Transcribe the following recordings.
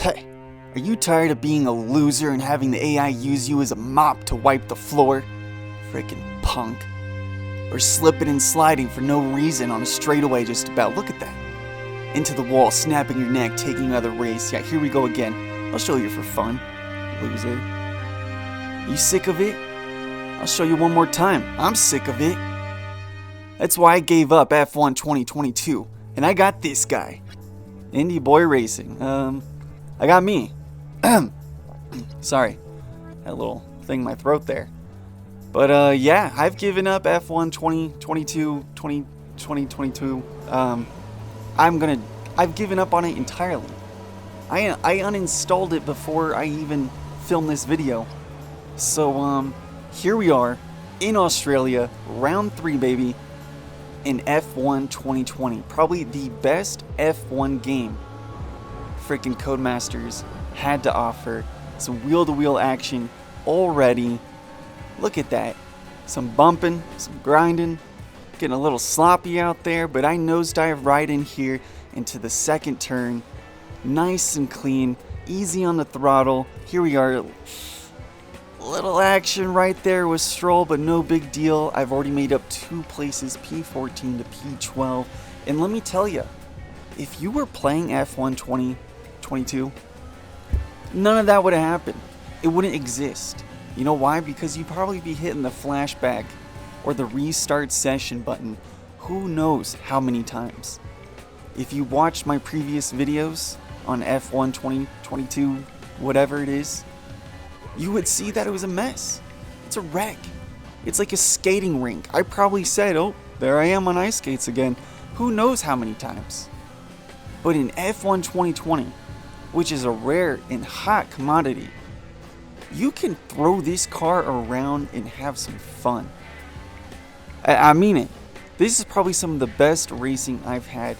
Hey, are you tired of being a loser and having the AI use you as a mop to wipe the floor? Frickin' punk. Or slipping and sliding for no reason on a straightaway just about. Look at that. Into the wall, snapping your neck, taking another race. Yeah, here we go again. I'll show you for fun, loser. You sick of it? I'll show you one more time. I'm sick of it. That's why I gave up F1 2022. And I got this guy. Indie Boy Racing. I got me. Sorry. Had a little thing in my throat there. But yeah, I've given up F1 2022. I've given up on it entirely. I uninstalled it before I even filmed this video. So here we are in Australia, round 3, baby, in F1 2020. Probably the best F1 game freaking Codemasters had to offer. Some wheel-to-wheel action already. Look at that. Some bumping, some grinding, getting a little sloppy out there, but I nosedive right in here into the second turn. Nice and clean, easy on the throttle. Here we are. Little action right there with Stroll, but no big deal. I've already made up 2 places, P14 to P12. And let me tell you, if you were playing F1 2022, none of that would have happened. It wouldn't exist. You know why? Because you'd probably be hitting the flashback or the restart session button who knows how many times. If you watched my previous videos on F1 2022, whatever it is, you would see that it was a mess. It's a wreck. It's like a skating rink. I probably said, oh, there I am on ice skates again. Who knows how many times. But in F1 2020, which is a rare and hot commodity, you can throw this car around and have some fun. I mean it. This is probably some of the best racing I've had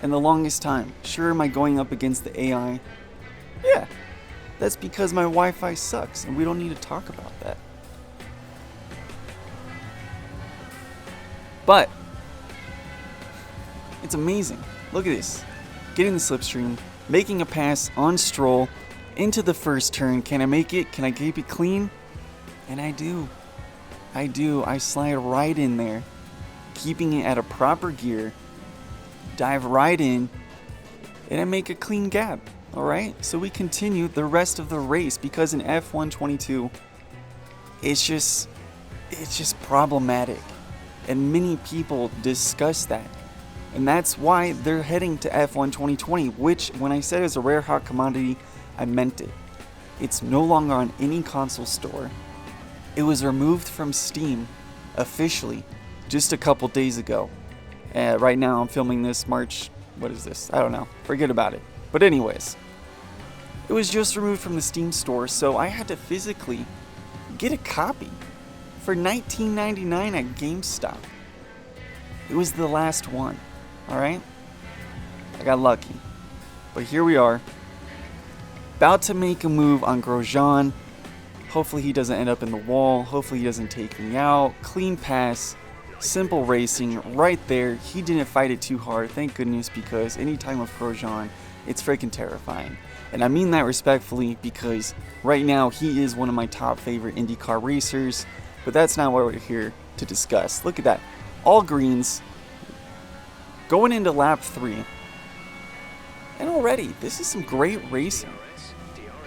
in the longest time. Sure, am I going up against the AI? Yeah. That's because my Wi-Fi sucks, and we don't need to talk about that. But it's amazing. Look at this. Getting the slipstream, making a pass on Stroll into the first turn. Can I make it? Can I keep it clean? And I do. I slide right in there, keeping it at a proper gear, dive right in, and I make a clean gap. Alright, so we continue the rest of the race because in F1 22, it's just problematic. And many people discuss that. And that's why they're heading to F1 2020, which, when I said is a rare hot commodity, I meant it. It's no longer on any console store. It was removed from Steam officially just a couple days ago. Right now I'm filming this March, what is this? I don't know. Forget about it. But anyways, it was just removed from the Steam store, so I had to physically get a copy for $19.99 at GameStop. It was the last one, alright? I got lucky. But here we are, about to make a move on Grosjean. Hopefully he doesn't end up in the wall. Hopefully he doesn't take me out. Clean pass. Simple racing right there. He didn't fight it too hard, thank goodness, because anytime with Grosjean, it's freaking terrifying. And I mean that respectfully because right now he is one of my top favorite IndyCar racers, but that's not what we're here to discuss. Look at that. All greens. Going into lap 3. And already, this is some great racing.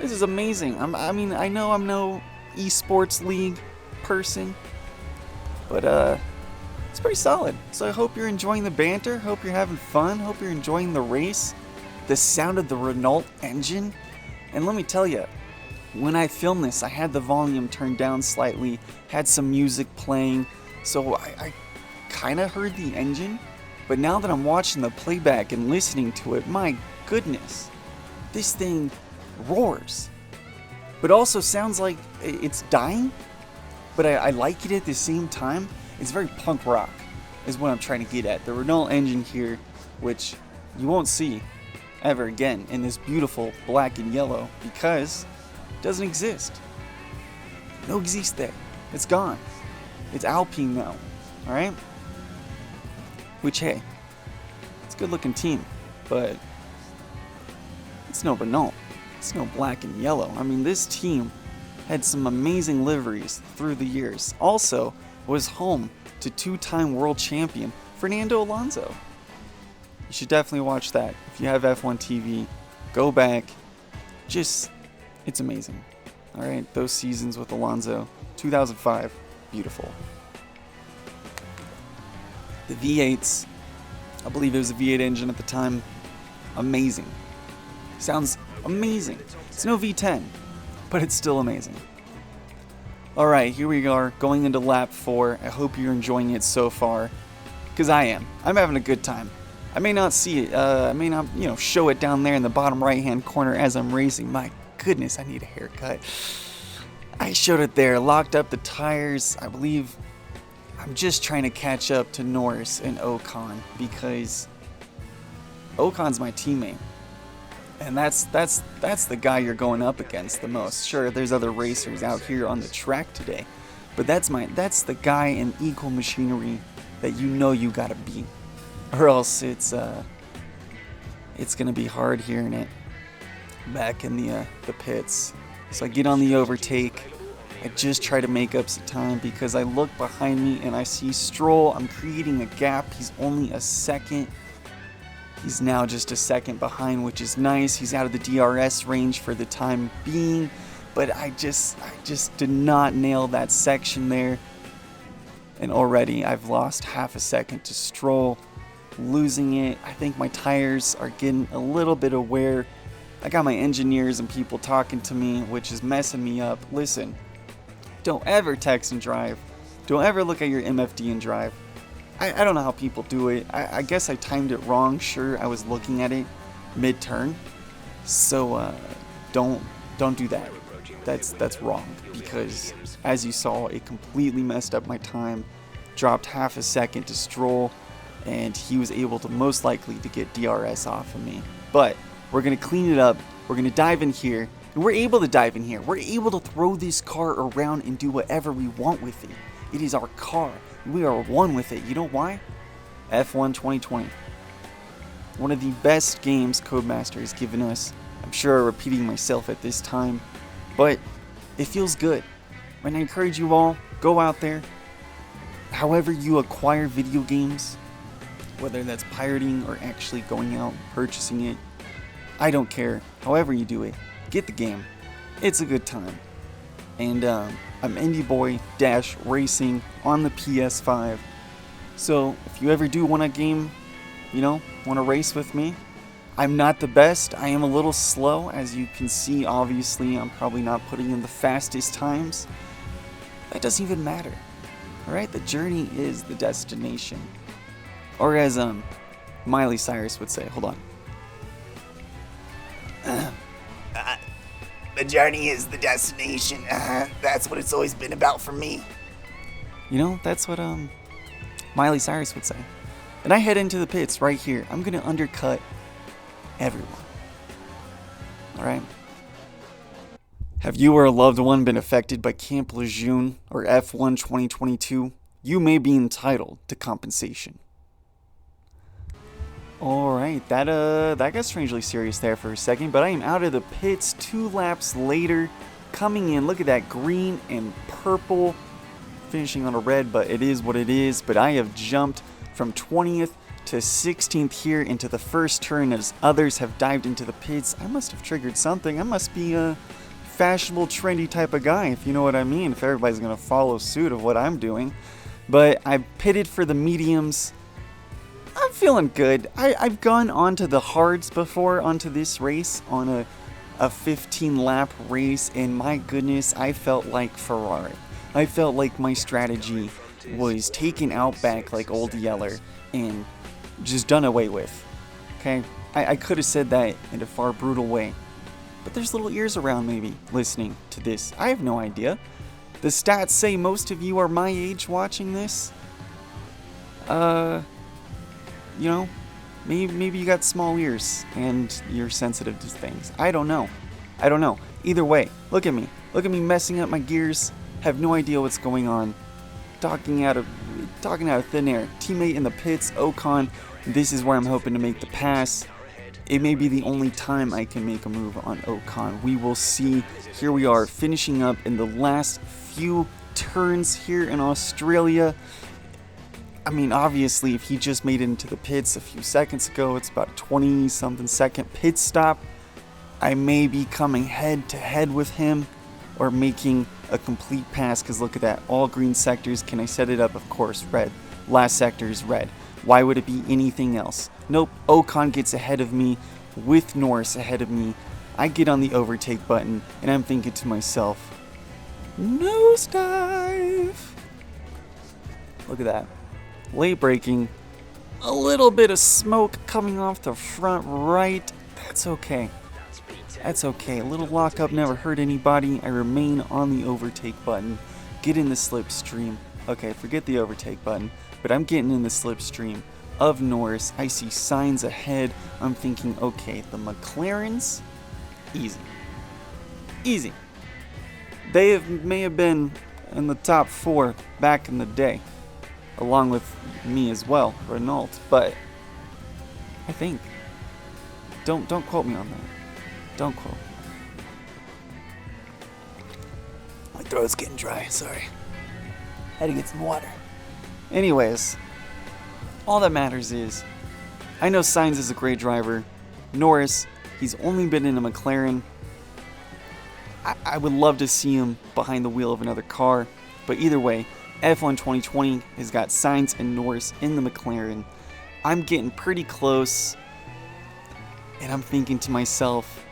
This is amazing. I mean, I know I'm no esports league person, but it's pretty solid. So I hope you're enjoying the banter. Hope you're having fun. Hope you're enjoying the race. The sound of the Renault engine. And let me tell you, when I filmed this, I had the volume turned down slightly, had some music playing, so I kind of heard the engine. But now that I'm watching the playback and listening to it, my goodness, this thing roars. But also sounds like it's dying, but I like it at the same time. It's very punk rock, is what I'm trying to get at. The Renault engine here, which you won't see ever again in this beautiful black and yellow because it doesn't exist. No existe. It's gone. It's Alpine now. Alright? Which, hey, it's a good looking team, but it's no Renault. It's no black and yellow. I mean, this team had some amazing liveries through the years. Also, was home to two-time world champion Fernando Alonso. You should definitely watch that. If you have F1 TV, go back. Just, it's amazing. All right, those seasons with Alonso, 2005, beautiful. The V8s, I believe it was a V8 engine at the time, amazing. Sounds amazing. It's no V10, but it's still amazing. All right, here we are going into lap 4. I hope you're enjoying it so far, because I am. I'm having a good time. I may not see it, I may not, show it down there in the bottom right-hand corner as I'm racing. My goodness, I need a haircut. I showed it there, locked up the tires. I believe I'm just trying to catch up to Norris and Ocon, because Ocon's my teammate. And that's the guy you're going up against the most. Sure, there's other racers out here on the track today, but that's the guy in equal machinery that you gotta beat, or else it's gonna be hard hearing it back in the pits. So I get on the overtake. I just try to make up some time because I look behind me and I see Stroll. I'm creating a gap. He's only a second. He's now just a second behind, which is nice. He's out of the DRS range for the time being, but I just did not nail that section there. And already I've lost half a second to Stroll, losing it. I think my tires are getting a little bit of wear. I got my engineers and people talking to me, which is messing me up. Listen, don't ever text and drive. Don't ever look at your MFD and drive. I don't know how people do it. I guess I timed it wrong. Sure, I was looking at it mid-turn. So don't do that. That's wrong, because as you saw, it completely messed up my time. Dropped half a second to Stroll, and he was able to most likely to get DRS off of me. But we're going to clean it up. We're going to dive in here. And we're able to dive in here. We're able to throw this car around and do whatever we want with it. It is our car. We are one with it. You know why? F1 2020. One of the best games Codemaster has given us. I'm sure I'm repeating myself at this time, but it feels good. And I encourage you all, go out there. However you acquire video games, whether that's pirating or actually going out and purchasing it, I don't care. However you do it, get the game. It's a good time. And I'm Indie Boy Dash Racing on the PS5. So if you ever do want a game, want to race with me, I'm not the best. I am a little slow, as you can see. Obviously, I'm probably not putting in the fastest times. That doesn't even matter. All right, the journey is the destination, or as Miley Cyrus would say. Hold on. The journey is the destination. That's what it's always been about for me. That's what Miley Cyrus would say. And I head into the pits right here. I'm going to undercut everyone. All right? Have you or a loved one been affected by Camp Lejeune or F1 2022? You may be entitled to compensation. Alright, that got strangely serious there for a second, but I am out of the pits 2 laps later, coming in. Look at that green and purple, finishing on a red, but it is what it is. But I have jumped from 20th to 16th here into the first turn as others have dived into the pits. I must have triggered something. I must be a fashionable, trendy type of guy, if you know what I mean, if everybody's going to follow suit of what I'm doing. But I pitted for the mediums. I'm feeling good. I've gone onto the hards before, onto this race, on a 15-lap race, and my goodness, I felt like Ferrari. I felt like my strategy was taken out back like Old Yeller and just done away with. Okay? I could have said that in a far brutal way, but there's little ears around maybe listening to this. I have no idea. The stats say most of you are my age watching this. Maybe you got small ears and you're sensitive to things. I don't know. Either way, look at me messing up my gears. Have no idea what's going on. Talking out of thin air. Teammate in the pits, Ocon. This is where I'm hoping to make the pass. it may be the only time I can make a move on Ocon. We will see. Here we are finishing up in the last few turns here in Australia. I mean, obviously, if he just made it into the pits a few seconds ago, it's about a 20-something second pit stop. I may be coming head to head with him or making a complete pass, because look at that, all green sectors. Can I set it up? Of course, red. Last sector is red. Why would it be anything else? Nope, Ocon gets ahead of me with Norris ahead of me. I get on the overtake button and I'm thinking to myself, nosedive. Look at that. Late braking. A little bit of smoke coming off the front right. That's okay. That's okay. A little lockup never hurt anybody. I remain on the overtake button. Get in the slipstream. Okay, forget the overtake button. But I'm getting in the slipstream of Norris. I see signs ahead. I'm thinking, okay, the McLarens, easy. Easy. They may have been in the top 4 back in the day, along with me as well, Renault, but I think, don't quote me on that. Don't quote. My throat's getting dry, sorry. Had to get some water. Anyways, all that matters is, I know Sainz is a great driver. Norris, he's only been in a McLaren. I would love to see him behind the wheel of another car. But either way, F1 2020 has got Sainz and Norris in the McLaren. I'm getting pretty close. And I'm thinking to myself,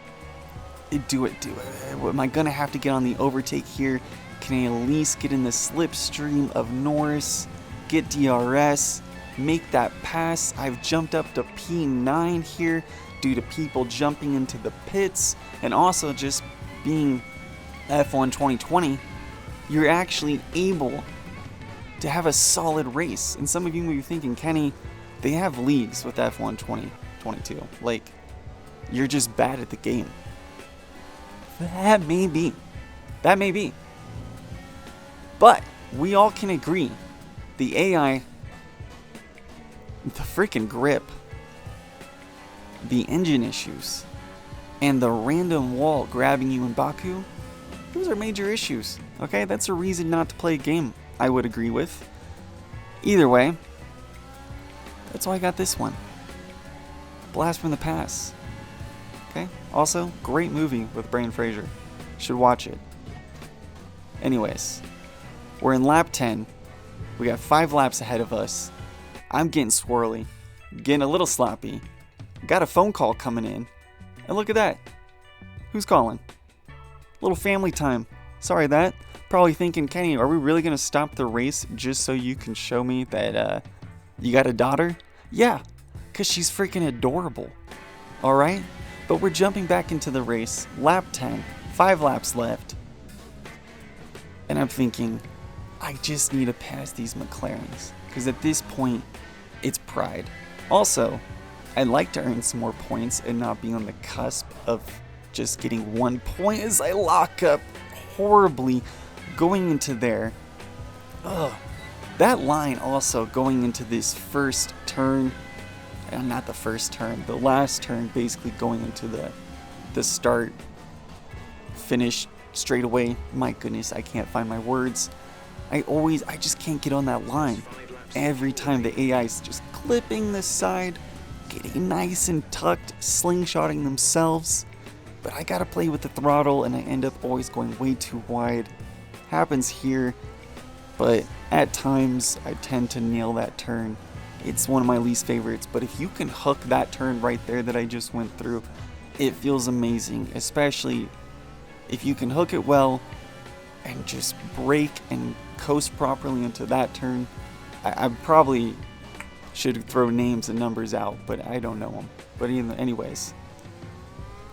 do it. Am I going to have to get on the overtake here? Can I at least get in the slipstream of Norris? Get DRS, make that pass. I've jumped up to P9 here due to people jumping into the pits, and also just being F1 2020, you're actually able to have a solid race. And some of you may be thinking, Kenny, they have leagues with F1 2022. Like, you're just bad at the game. That may be. But we all can agree, the AI, the freaking grip, the engine issues, and the random wall grabbing you in Baku, those are major issues, okay? That's a reason not to play a game, I would agree with. Either way, that's why I got this one. Blast from the Past. Okay? Also, great movie with Brendan Fraser. Should watch it. Anyways, we're in lap 10. We got 5 laps ahead of us. I'm getting swirly, getting a little sloppy. Got a phone call coming in. And look at that. Who's calling? Little family time. Sorry that. Probably thinking, Kenny, are we really going to stop the race just so you can show me that you got a daughter? Yeah, because she's freaking adorable. Alright? But we're jumping back into the race. Lap 10. 5 laps left. And I'm thinking, I just need to pass these McLarens. Because at this point, it's pride. Also, I'd like to earn some more points and not be on the cusp of just getting 1 point as I lock up horribly going into there. Ugh. That line also going into this first turn, and not the first turn, the last turn, basically going into the start, finish straight away. My goodness, I can't find my words. I just can't get on that line. Every time the AI is just clipping the side, getting nice and tucked, slingshotting themselves. But I gotta play with the throttle and I end up always going way too wide. Happens here, but at times I tend to nail that turn. It's one of my least favorites, but if you can hook that turn right there that I just went through, it feels amazing, especially if you can hook it well and just brake and coast properly into that turn. I probably should throw names and numbers out, but I don't know them. But anyways,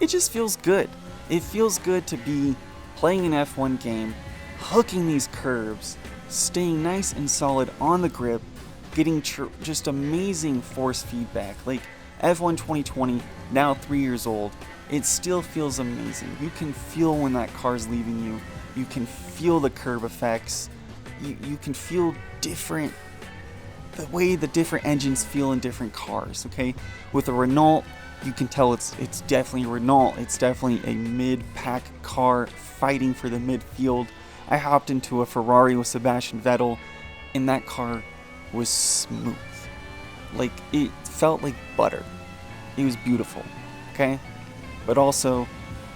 it just feels good. It feels good to be playing an F1 game, hooking these curves, staying nice and solid on the grip, getting just amazing force feedback. Like F1 2020, now 3 years old, it still feels amazing. You can feel when that car's leaving you. You can feel the curb effects. You can feel different, the way the different engines feel in different cars, okay? With a Renault, You can tell it's definitely Renault. It's definitely a mid-pack car fighting for the midfield. I hopped into a Ferrari with Sebastian Vettel, and that car was smooth. Like, it felt like butter. It was beautiful, okay? But also,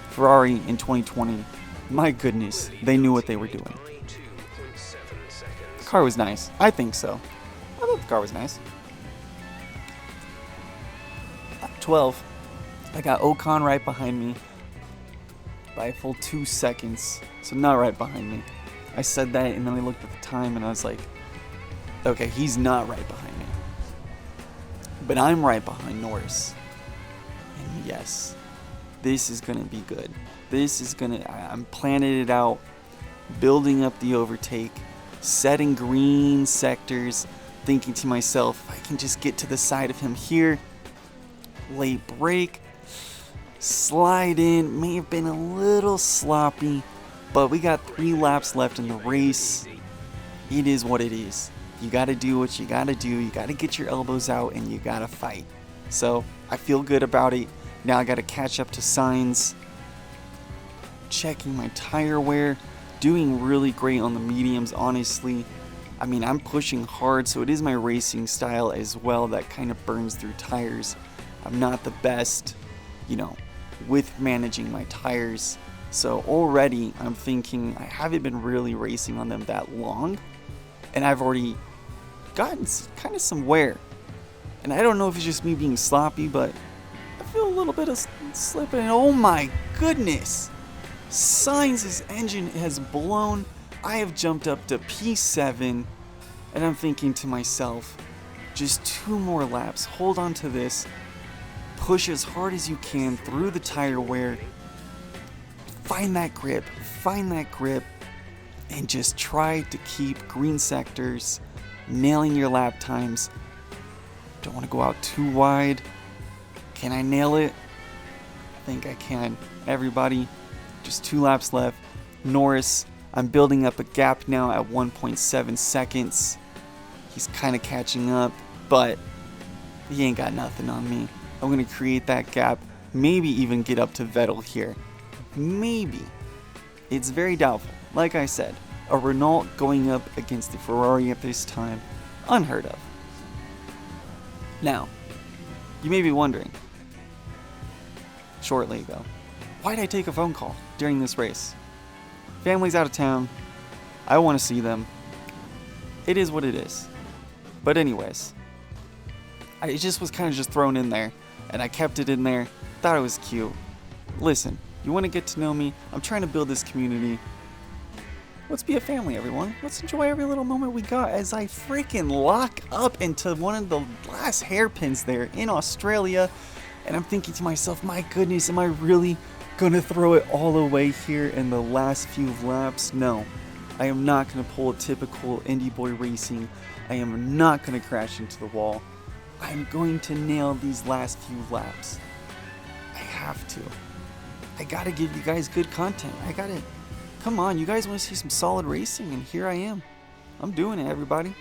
Ferrari in 2020, my goodness, they knew what they were doing. The car was nice. I think so. I thought the car was nice. 12. I got Ocon right behind me by a full 2 seconds. So not right behind me. I said that and then I looked at the time and I was like, okay, he's not right behind me. But I'm right behind Norris. And yes, this is going to be good. I'm planning it out, building up the overtake, setting green sectors, thinking to myself, if I can just get to the side of him here, late break, slide in, may have been a little sloppy, but we got 3 laps left in the race. It is what it is. You got to do what you got to do. You got to get your elbows out and you got to fight. So I feel good about it. Now I got to catch up to Sainz. Checking my tire wear. Doing really great on the mediums, honestly. I mean, I'm pushing hard, so it is my racing style as well that kind of burns through tires. I'm not the best, with managing my tires. So already I'm thinking I haven't been really racing on them that long. And I've already gotten kind of some wear. And I don't know if it's just me being sloppy, but I feel a little bit of slipping. And oh my goodness! Sainz's engine has blown. I have jumped up to P7. And I'm thinking to myself, just 2 more laps. Hold on to this. Push as hard as you can through the tire wear. Find that grip, and just try to keep green sectors, nailing your lap times. Don't want to go out too wide. Can I nail it? I think I can. Everybody, just 2 laps left. Norris, I'm building up a gap now at 1.7 seconds. He's kind of catching up, but he ain't got nothing on me. I'm going to create that gap, maybe even get up to Vettel here. Maybe. It's very doubtful. Like I said, a Renault going up against the Ferrari at this time, unheard of. Now, you may be wondering, shortly ago, why did I take a phone call during this race? Family's out of town. I want to see them. It is what it is. But anyways, it just was kind of just thrown in there, and I kept it in there. Thought it was cute. Listen, you want to get to know me? I'm trying to build this community. Let's be a family, everyone. Let's enjoy every little moment we got as I freaking lock up into one of the last hairpins there in Australia. And I'm thinking to myself, my goodness, am I really going to throw it all away here in the last few laps? No, I am not going to pull a typical Indie Boy Racing. I am not going to crash into the wall. I'm going to nail these last few laps. I have to. I gotta give you guys good content. Come on, you guys want to see some solid racing, and here I am. I'm doing it, everybody.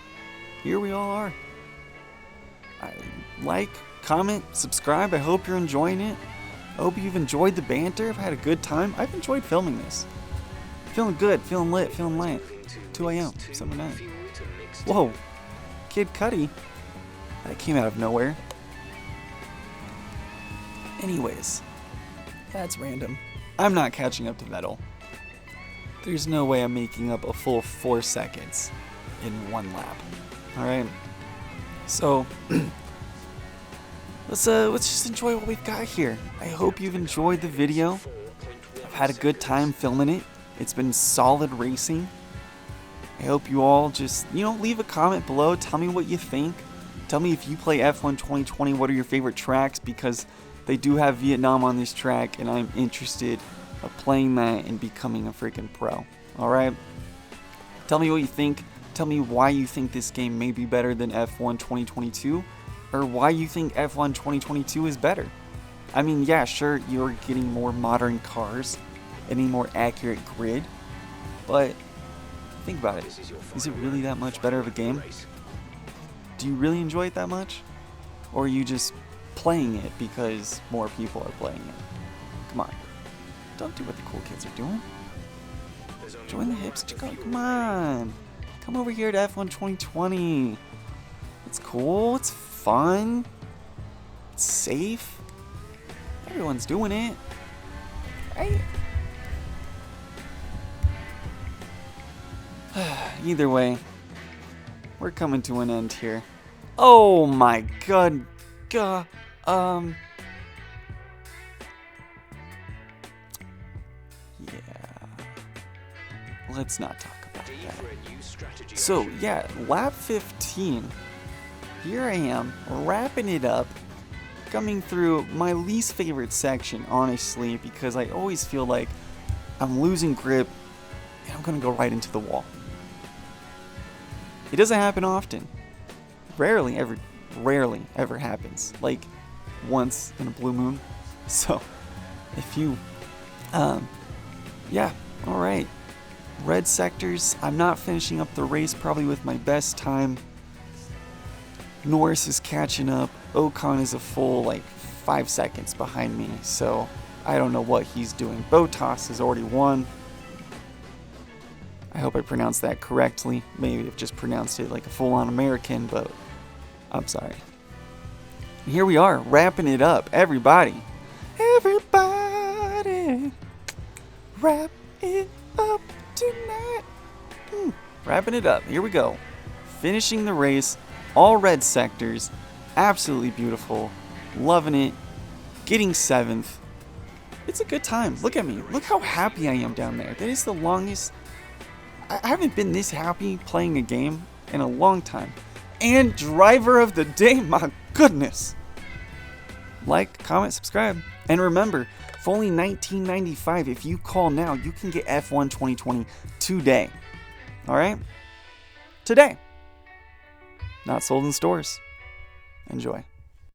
Here we all are. Like, comment, subscribe. I hope you're enjoying it. I hope you've enjoyed the banter. I've had a good time. I've enjoyed filming this. Feeling good, feeling lit, feeling light. 2 a.m., 7 night. Whoa, Kid Cudi. That came out of nowhere. Anyways, that's random. I'm not catching up to Vettel. There's no way I'm making up a full 4 seconds in 1 lap. Alright? So, let's just enjoy what we've got here. I hope you've enjoyed the video. I've had a good time filming it. It's been solid racing. I hope you all just, leave a comment below. Tell me what you think. Tell me if you play F1 2020, what are your favorite tracks, because they do have Vietnam on this track, and I'm interested of playing that and becoming a freaking pro. Alright? Tell me what you think. Tell me why you think this game may be better than F1 2022, or why you think F1 2022 is better. I mean, yeah, sure, you're getting more modern cars and a more accurate grid, but think about it. Is it really that much better of a game? Do you really enjoy it that much? Or are you just playing it because more people are playing it. Come on. Don't do what the cool kids are doing. Join the hipster club. Come on. Come over here to F1 2020. It's cool. It's fun. It's safe. Everyone's doing it. Right? Either way, we're coming to an end here. Oh my god. Yeah. Let's not talk about that. So, yeah, lap 15. Here I am, wrapping it up, coming through my least favorite section, honestly, because I always feel like I'm losing grip and I'm going to go right into the wall. It doesn't happen often. Rarely ever happens. Like, once in a blue moon. So, if you, yeah, alright. Red sectors, I'm not finishing up the race probably with my best time. Norris is catching up. Ocon is a full, 5 seconds behind me, so I don't know what he's doing. Bottas has already won. I hope I pronounced that correctly. Maybe I've just pronounced it like a full-on American, but I'm sorry. Here we are, wrapping it up. Everybody, wrap it up tonight. Wrapping it up. Here we go. Finishing the race. All red sectors. Absolutely beautiful. Loving it. Getting 7th. It's a good time. Look at me. Look how happy I am down there. That is the longest. I haven't been this happy playing a game in a long time. And driver of the day. My goodness. Like, comment, subscribe. And remember, for only $19.95, if you call now, you can get F1 2020 today. Alright? Today. Not sold in stores. Enjoy.